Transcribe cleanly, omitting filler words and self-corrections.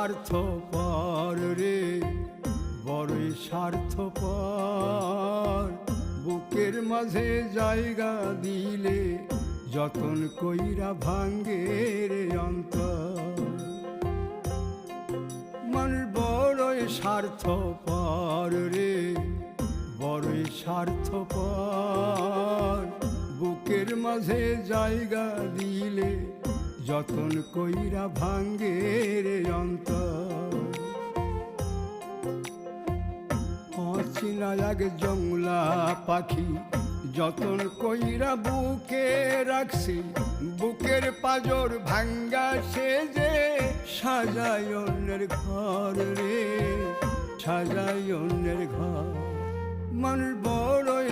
স্বার্থপর রে, বড়ই স্বার্থপর। বুকের মাঝে জায়গা দিলে যতন কইরা ভাঙ্গে রে অন্তর। মানুষ বড়ই স্বার্থপর রে, বড়ই স্বার্থপর। বুকের মাঝে জায়গা দিলে যতন কইরা ভাঙ্গে রে অন্তর। অচিনা এক জংলা পাখি যতন কইরা বুকে রাখছি, বুকের পাজর ভাঙ্গা সে যে সাজায় অন্যের ঘর রে, সাজায় অন্যের ঘর। মানুষ বড়